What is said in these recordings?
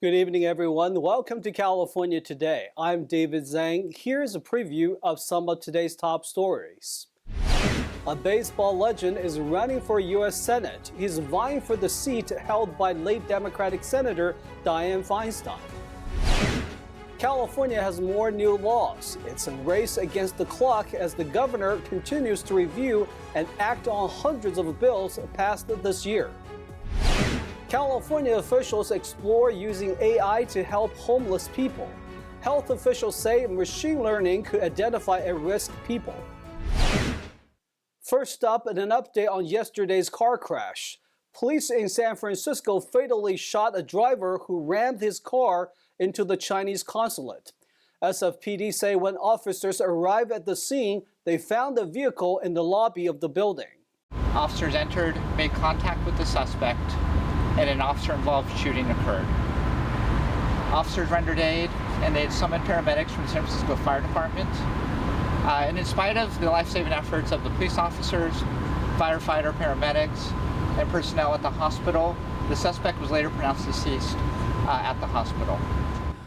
Good evening, everyone. Welcome to California Today. I'm David Zhang. Here's a preview of some of today's top stories. A baseball legend is running for U.S. Senate. He's vying for the seat held by late Democratic Senator Dianne Feinstein. California has more new laws. It's a race against the clock as the governor continues to review and act on hundreds of bills passed this year. California officials explore using AI to help homeless people. Health officials say machine learning could identify at-risk people. First up, an update on yesterday's car crash. Police in San Francisco fatally shot a driver who rammed his car into the Chinese consulate. SFPD say when officers arrived at the scene, they found the vehicle in the lobby of the building. Officers entered, made contact with the suspect, and an officer-involved shooting occurred. Officers rendered aid, and they had summoned paramedics from the San Francisco Fire Department. And in spite of the life-saving efforts of the police officers, firefighter, paramedics, and personnel at the hospital, the suspect was later pronounced deceased at the hospital.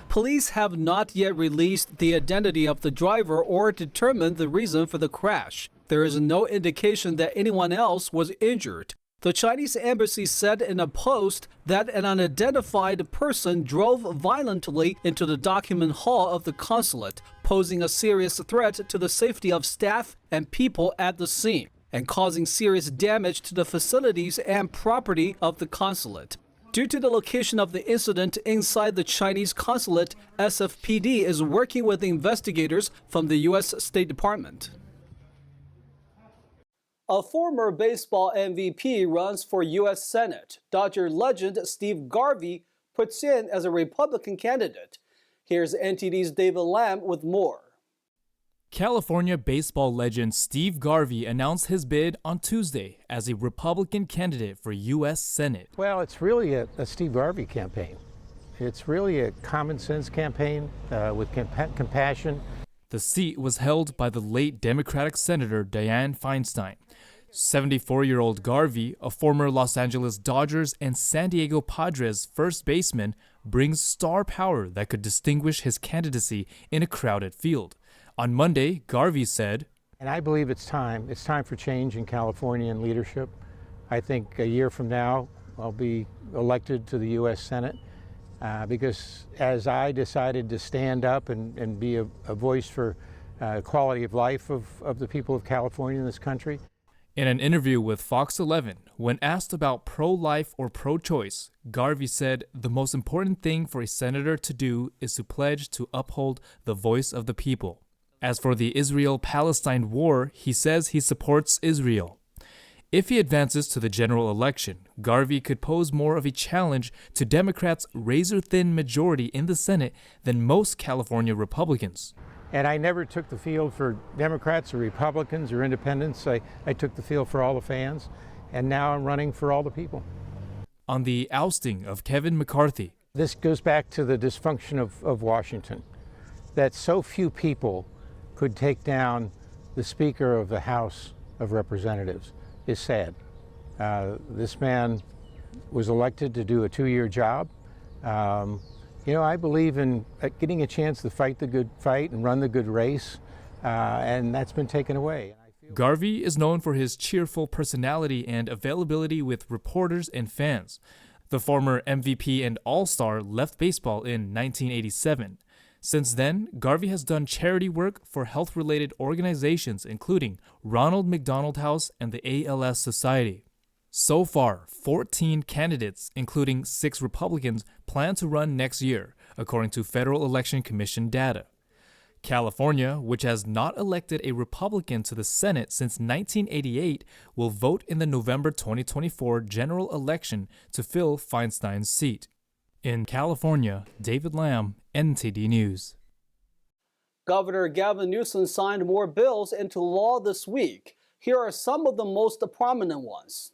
Police have not yet released the identity of the driver or determined the reason for the crash. There is no indication that anyone else was injured. The Chinese embassy said in a post that an unidentified person drove violently into the document hall of the consulate, posing a serious threat to the safety of staff and people at the scene, and causing serious damage to the facilities and property of the consulate. Due to the location of the incident inside the Chinese consulate, SFPD is working with investigators from the U.S. State Department. A former baseball MVP runs for U.S. Senate. Dodger legend Steve Garvey puts in as a Republican candidate. Here's NTD's David Lam with more. California baseball legend Steve Garvey announced his bid on Tuesday as a Republican candidate for U.S. Senate. Well, it's really a Steve Garvey campaign. It's really a common sense campaign with compassion. The seat was held by the late Democratic Senator Dianne Feinstein. 74-year-old Garvey, a former Los Angeles Dodgers and San Diego Padres first baseman, brings star power that could distinguish his candidacy in a crowded field. On Monday, Garvey said, and I believe it's time. It's time for change in Californian leadership. I think a year from now, I'll be elected to the U.S. Senate because as I decided to stand up and be a voice for quality of life of the people of California in this country. In an interview with Fox 11, when asked about pro-life or pro-choice, Garvey said the most important thing for a senator to do is to pledge to uphold the voice of the people. As for the Israel-Palestine war, he says he supports Israel. If he advances to the general election, Garvey could pose more of a challenge to Democrats' razor-thin majority in the Senate than most California Republicans. And I never took the field for Democrats or Republicans or independents. I took the field for all the fans, and now I'm running for all the people. On the ousting of Kevin McCarthy. This goes back to the dysfunction of Washington, that so few people could take down the Speaker of the House of Representatives is sad. This man was elected to do a 2-year job. I believe in getting a chance to fight the good fight and run the good race, and that's been taken away. Garvey is known for his cheerful personality and availability with reporters and fans. The former MVP and All-Star left baseball in 1987. Since then, Garvey has done charity work for health-related organizations including Ronald McDonald House and the ALS Society. So far, 14 candidates, including 6 Republicans, plan to run next year, according to Federal Election Commission data. California, which has not elected a Republican to the Senate since 1988, will vote in the November 2024 general election to fill Feinstein's seat. In California, David Lam, NTD News. Governor Gavin Newsom signed more bills into law this week. Here are some of the most prominent ones.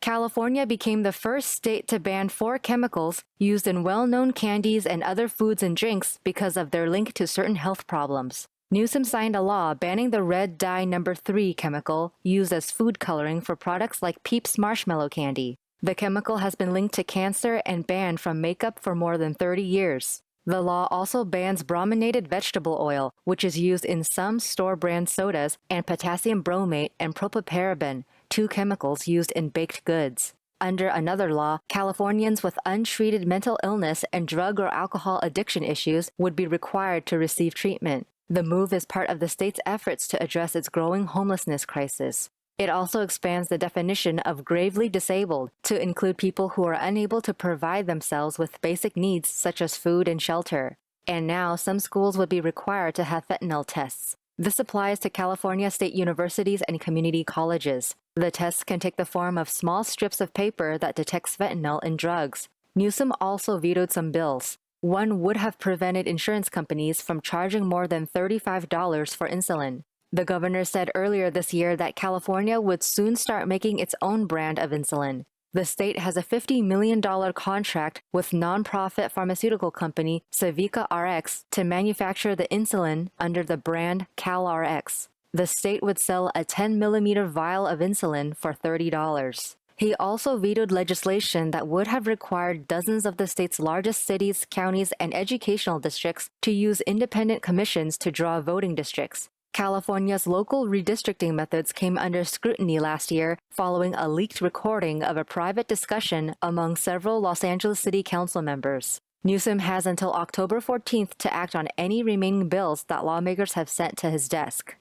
California became the first state to ban 4 chemicals used in well-known candies and other foods and drinks because of their link to certain health problems. Newsom signed a law banning the red dye No. 3 chemical used as food coloring for products like Peeps marshmallow candy. The chemical has been linked to cancer and banned from makeup for more than 30 years. The law also bans brominated vegetable oil, which is used in some store-brand sodas, and potassium bromate and propylparaben, two chemicals used in baked goods. Under another law, Californians with untreated mental illness and drug or alcohol addiction issues would be required to receive treatment. The move is part of the state's efforts to address its growing homelessness crisis. It also expands the definition of gravely disabled to include people who are unable to provide themselves with basic needs such as food and shelter. And now some schools would be required to have fentanyl tests. This applies to California state universities and community colleges. The tests can take the form of small strips of paper that detects fentanyl in drugs. Newsom also vetoed some bills. One would have prevented insurance companies from charging more than $35 for insulin. The governor said earlier this year that California would soon start making its own brand of insulin. The state has a $50 million contract with nonprofit pharmaceutical company Civica RX to manufacture the insulin under the brand CalRx. The state would sell a 10-millimeter vial of insulin for $30. He also vetoed legislation that would have required dozens of the state's largest cities, counties, and educational districts to use independent commissions to draw voting districts. California's local redistricting methods came under scrutiny last year following a leaked recording of a private discussion among several Los Angeles City Council members. Newsom has until October 14th to act on any remaining bills that lawmakers have sent to his desk.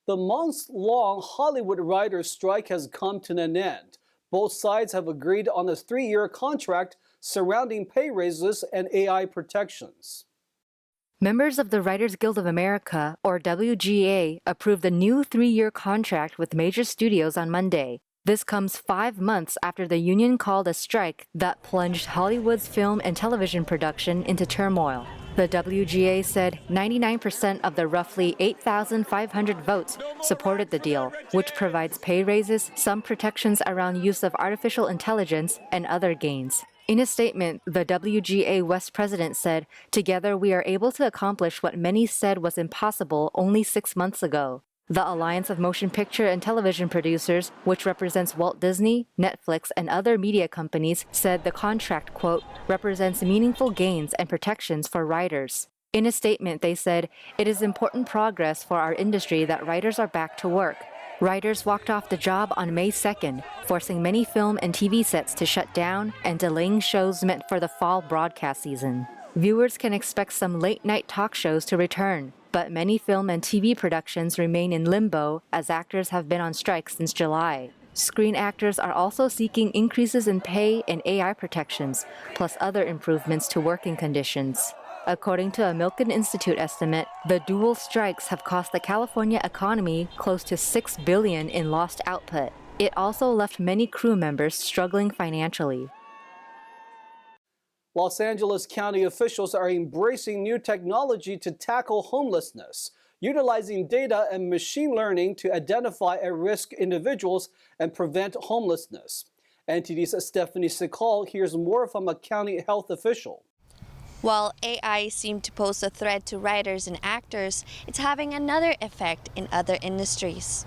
The months-long Hollywood writers' strike has come to an end. Both sides have agreed on a 3-year contract surrounding pay raises and AI protections. Members of the Writers Guild of America, or WGA, approved the new 3-year contract with major studios on Monday. This comes 5 months after the union called a strike that plunged Hollywood's film and television production into turmoil. The WGA said 99% of the roughly 8,500 votes supported the deal, which provides pay raises, some protections around use of artificial intelligence, and other gains. In a statement, the WGA West president said, "Together we are able to accomplish what many said was impossible only 6 months ago." The Alliance of Motion Picture and Television Producers, which represents Walt Disney, Netflix, and other media companies, said the contract, quote, represents meaningful gains and protections for writers. In a statement, they said, "It is important progress for our industry that writers are back to work." Writers walked off the job on May 2nd, forcing many film and TV sets to shut down and delaying shows meant for the fall broadcast season. Viewers can expect some late-night talk shows to return, but many film and TV productions remain in limbo as actors have been on strike since July. Screen actors are also seeking increases in pay and AI protections, plus other improvements to working conditions. According to a Milken Institute estimate, the dual strikes have cost the California economy close to $6 billion in lost output. It also left many crew members struggling financially. Los Angeles County officials are embracing new technology to tackle homelessness, utilizing data and machine learning to identify at-risk individuals and prevent homelessness. NTD's Stephanie Sikal hears more from a county health official. While AI seemed to pose a threat to writers and actors, it's having another effect in other industries.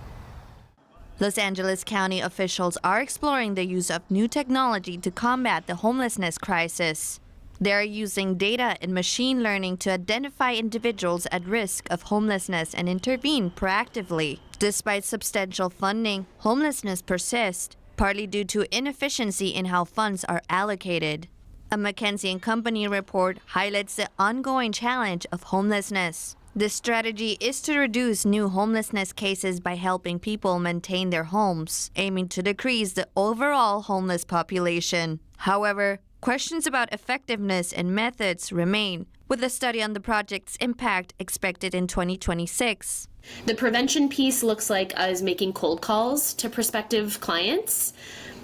Los Angeles County officials are exploring the use of new technology to combat the homelessness crisis. They are using data and machine learning to identify individuals at risk of homelessness and intervene proactively. Despite substantial funding, homelessness persists, partly due to inefficiency in how funds are allocated. A McKinsey & Company report highlights the ongoing challenge of homelessness. The strategy is to reduce new homelessness cases by helping people maintain their homes, aiming to decrease the overall homeless population. However, questions about effectiveness and methods remain, with a study on the project's impact expected in 2026. The prevention piece looks like us making cold calls to prospective clients,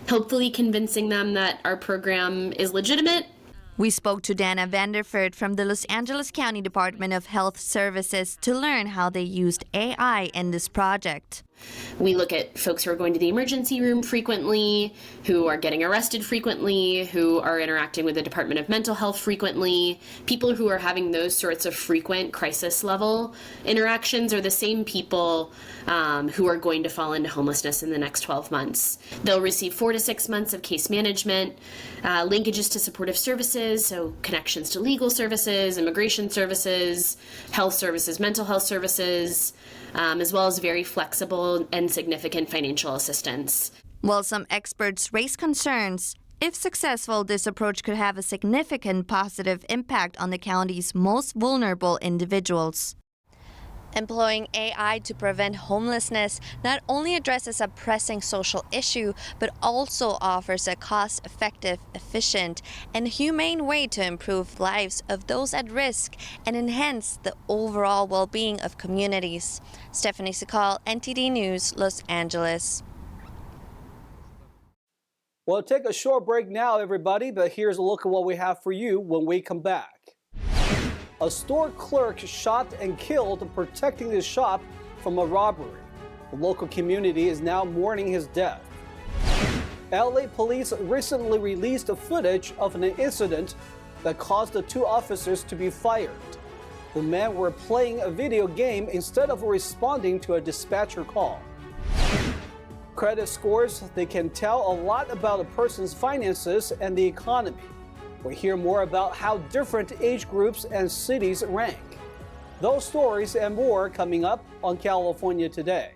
hopefully convincing them that our program is legitimate. We spoke to Dana Vanderford from the Los Angeles County Department of Health Services to learn how they used AI in this project. We look at folks who are going to the emergency room frequently, who are getting arrested frequently, who are interacting with the Department of Mental Health frequently. People who are having those sorts of frequent crisis level interactions are the same people who are going to fall into homelessness in the next 12 months. They'll receive 4 to 6 months of case management, linkages to supportive services, so connections to legal services, immigration services, health services, mental health services, as well as very flexible and significant financial assistance. While some experts raise concerns, if successful, this approach could have a significant positive impact on the county's most vulnerable individuals. Employing AI to prevent homelessness not only addresses a pressing social issue, but also offers a cost-effective, efficient, and humane way to improve lives of those at risk and enhance the overall well-being of communities. Stephanie Sikal, NTD News, Los Angeles. Well, take a short break now, everybody, but here's a look at what we have for you when we come back. A store clerk shot and killed protecting his shop from a robbery. The local community is now mourning his death. LA police recently released footage of an incident that caused the 2 officers to be fired. The men were playing a video game instead of responding to a dispatcher call. Credit scores, they can tell a lot about a person's finances and the economy. We'll hear more about how different age groups and cities rank. Those stories and more coming up on California Today.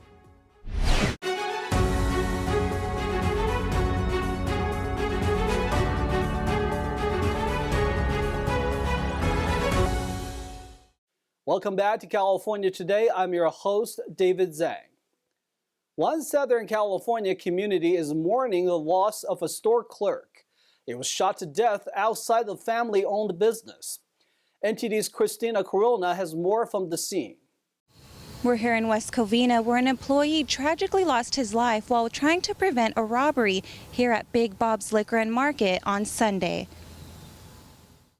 Welcome back to California Today. I'm your host, David Zhang. One Southern California community is mourning the loss of a store clerk. He was shot to death outside the family-owned business. NTD's Christina Corona has more from the scene. We're here in West Covina, where an employee tragically lost his life while trying to prevent a robbery here at Big Bob's Liquor and Market on Sunday.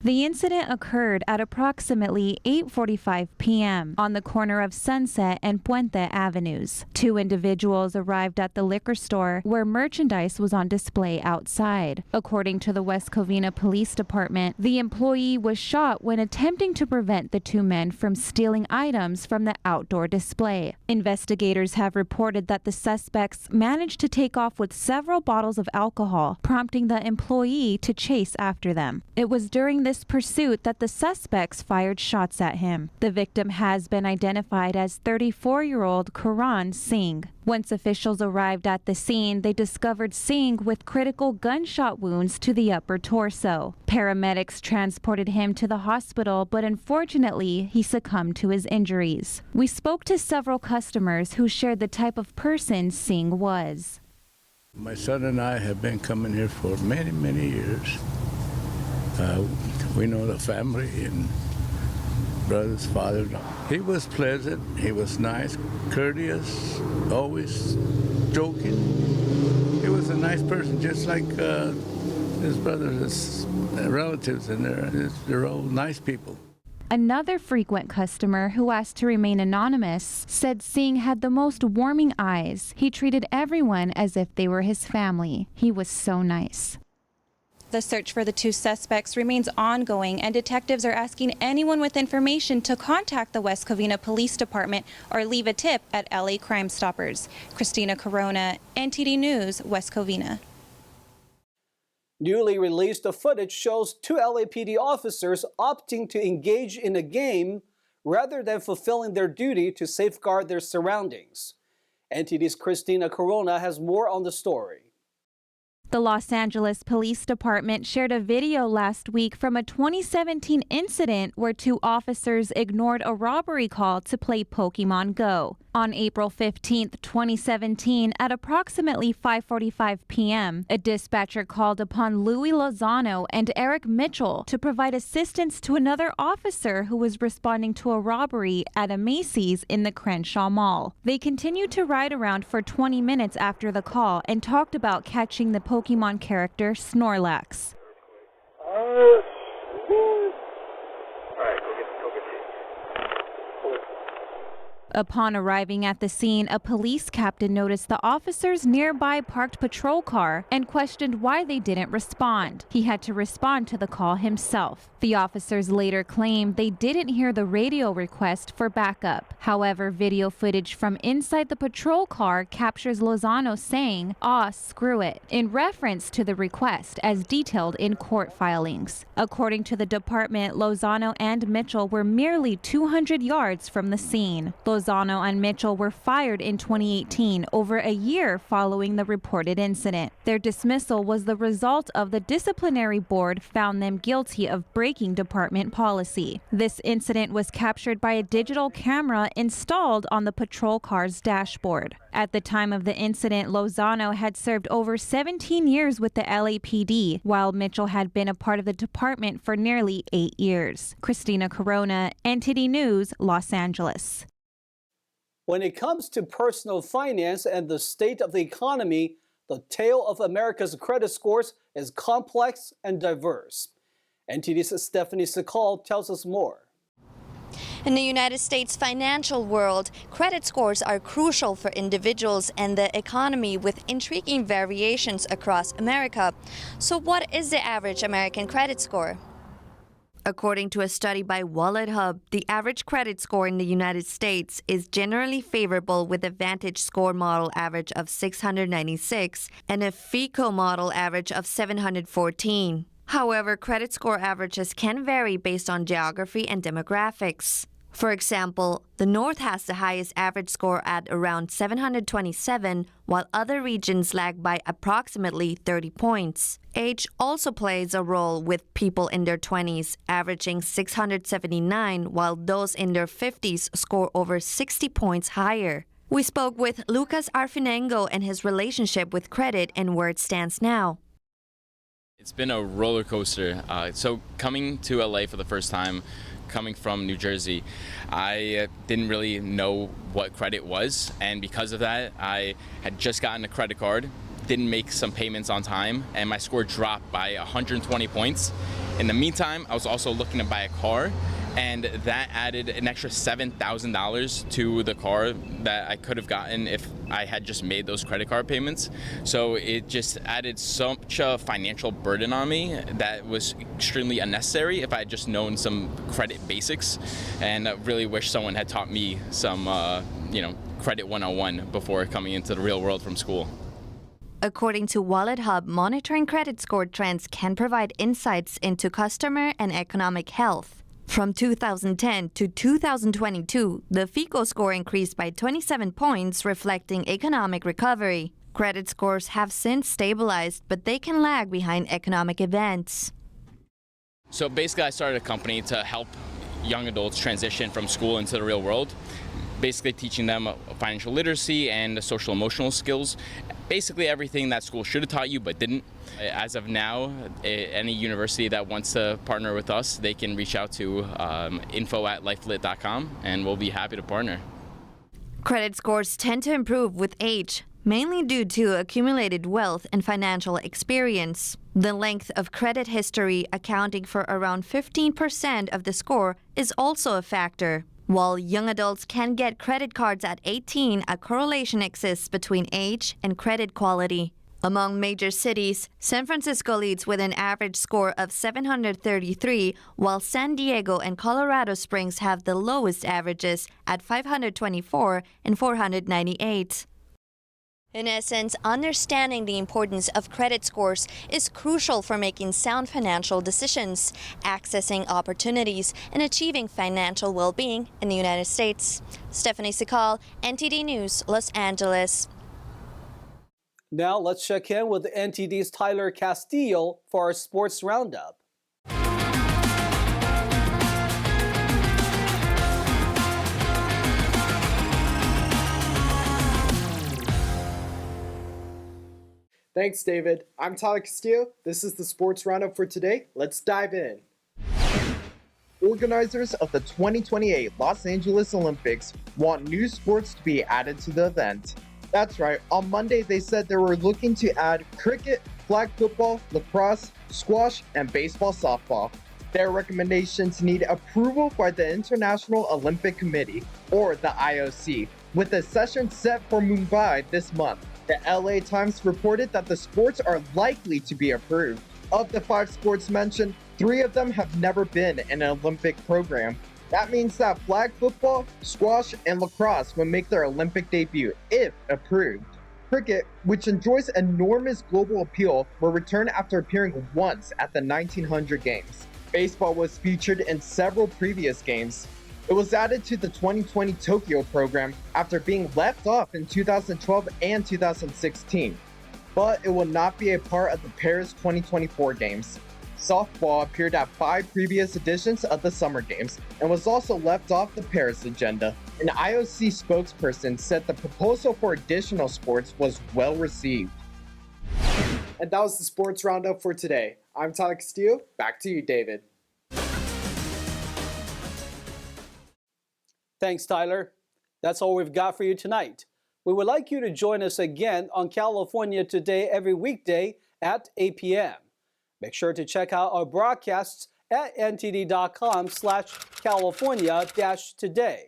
The incident occurred at approximately 8:45 p.m. on the corner of Sunset and Puente Avenues. 2 individuals arrived at the liquor store where merchandise was on display outside. According to the West Covina Police Department, the employee was shot when attempting to prevent the 2 men from stealing items from the outdoor display. Investigators have reported that the suspects managed to take off with several bottles of alcohol, prompting the employee to chase after them. It was during this pursuit that the suspects fired shots at him. The victim has been identified as 34-year-old Karan Singh. Once officials arrived at the scene, they discovered Singh with critical gunshot wounds to the upper torso. Paramedics transported him to the hospital, but unfortunately, he succumbed to his injuries. We spoke to several customers who shared the type of person Singh was. My son and I have been coming here for many, many years. We know the family and brothers, father. He was pleasant, he was nice, courteous, always joking. He was a nice person, just like his brothers, his relatives, and they're all nice people. Another frequent customer who asked to remain anonymous said Singh had the most warming eyes. He treated everyone as if they were his family. He was so nice. The search for the 2 suspects remains ongoing, and detectives are asking anyone with information to contact the West Covina Police Department or leave a tip at LA Crime Stoppers. Christina Corona, NTD News, West Covina. Newly released footage shows 2 LAPD officers opting to engage in a game rather than fulfilling their duty to safeguard their surroundings. NTD's Christina Corona has more on the story. The Los Angeles Police Department shared a video last week from a 2017 incident where 2 officers ignored a robbery call to play Pokemon Go. On April 15, 2017, at approximately 5:45 p.m., a dispatcher called upon Louis Lozano and Eric Mitchell to provide assistance to another officer who was responding to a robbery at a Macy's in the Crenshaw Mall. They continued to ride around for 20 minutes after the call and talked about catching the Pokemon character Snorlax. Upon arriving at the scene, a police captain noticed the officers' nearby parked patrol car and questioned why they didn't respond. He had to respond to the call himself. The officers later claimed they didn't hear the radio request for backup. However, video footage from inside the patrol car captures Lozano saying, "Aw, screw it," in reference to the request as detailed in court filings. According to the department, Lozano and Mitchell were merely 200 yards from the scene. Lozano and Mitchell were fired in 2018, over a year following the reported incident. Their dismissal was the result of the disciplinary board found them guilty of breaking department policy. This incident was captured by a digital camera installed on the patrol car's dashboard. At the time of the incident, Lozano had served over 17 years with the LAPD, while Mitchell had been a part of the department for nearly 8 years. Christina Corona, NTD News, Los Angeles. When it comes to personal finance and the state of the economy, the tale of America's credit scores is complex and diverse. NTD's Stephanie Secal tells us more. In the United States financial world, credit scores are crucial for individuals and the economy, with intriguing variations across America. So what is the average American credit score? According to a study by WalletHub, the average credit score in the United States is generally favorable, with a Vantage score model average of 696 and a FICO model average of 714. However, credit score averages can vary based on geography and demographics. For example, the North has the highest average score at around 727, while other regions lag by approximately 30 points. Age also plays a role, with people in their 20s averaging 679, while those in their 50s score over 60 points higher. We spoke with Lucas Arfinengo and his relationship with credit and where it stands now. It's been a roller coaster. So coming to LA for the first time, coming from New Jersey, I didn't really know what credit was, and because of that, I had just gotten a credit card, didn't make some payments on time, and my score dropped by 120 points. In the meantime, I was also looking to buy a car, and that added an extra $7,000 to the car that I could have gotten if I had just made those credit card payments. So it just added such a financial burden on me that was extremely unnecessary if I had just known some credit basics, and I really wish someone had taught me some credit 101 before coming into the real world from school. According to WalletHub, monitoring credit score trends can provide insights into customer and economic health. From 2010 to 2022, the FICO score increased by 27 points, reflecting economic recovery. Credit scores have since stabilized, but they can lag behind economic events. So basically, I started a company to help young adults transition from school into the real world, basically teaching them financial literacy and social emotional skills, basically everything that school should have taught you but didn't. As of now, any university that wants to partner with us, they can reach out to info@lifelit.com, and we'll be happy to partner. Credit scores tend to improve with age, mainly due to accumulated wealth and financial experience. The length of credit history, accounting for around 15% of the score, is also a factor. While young adults can get credit cards at 18, a correlation exists between age and credit quality. Among major cities, San Francisco leads with an average score of 733, while San Diego and Colorado Springs have the lowest averages at 524 and 498. In essence, understanding the importance of credit scores is crucial for making sound financial decisions, accessing opportunities, and achieving financial well-being in the United States. Stephanie Secal, NTD News, Los Angeles. Now let's check in with NTD's Tyler Castillo for our sports roundup. Thanks, David. I'm Tyler Castillo. This is the sports roundup for today. Let's dive in. Organizers of the 2028 Los Angeles Olympics want new sports to be added to the event. That's right, on Monday they said they were looking to add cricket, flag football, lacrosse, squash, and baseball softball. Their recommendations need approval by the International Olympic Committee, or the IOC, with a session set for Mumbai this month. The LA Times reported that the sports are likely to be approved. Of the 5 sports mentioned, 3 of them have never been in an Olympic program. That means that flag football, squash, and lacrosse will make their Olympic debut, if approved. Cricket, which enjoys enormous global appeal, will return after appearing once at the 1900 Games. Baseball was featured in several previous games. It was added to the 2020 Tokyo program after being left off in 2012 and 2016, but it will not be a part of the Paris 2024 Games. Softball appeared at 5 previous editions of the Summer Games and was also left off the Paris agenda. An IOC spokesperson said the proposal for additional sports was well received. And that was the sports roundup for today. I'm Tyler Castillo. Back to you, David. Thanks, Tyler. That's all we've got for you tonight. We would like you to join us again on California Today every weekday at 8 p.m. Make sure to check out our broadcasts at ntd.com/California-today.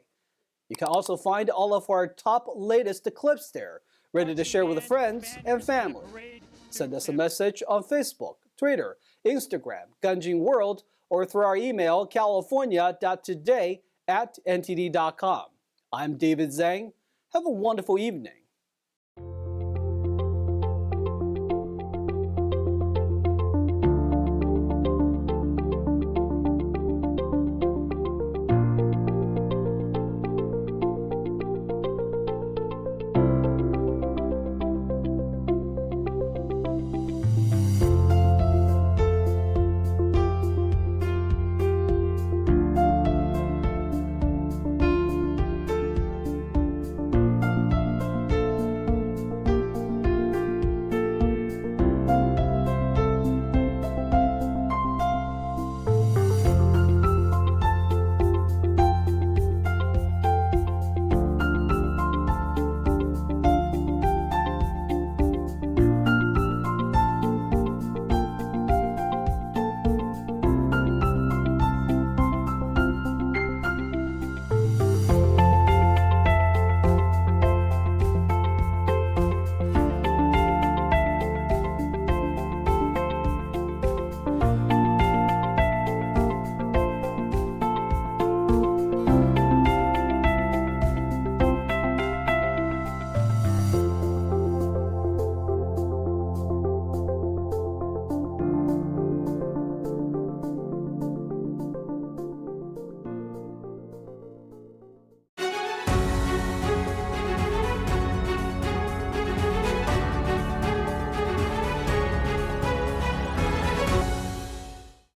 You can also find all of our top latest clips there, ready to share with friends and family. Send us a message on Facebook, Twitter, Instagram, Gunjin World, or through our email, california.today@ntd.com. I'm David Zhang. Have a wonderful evening.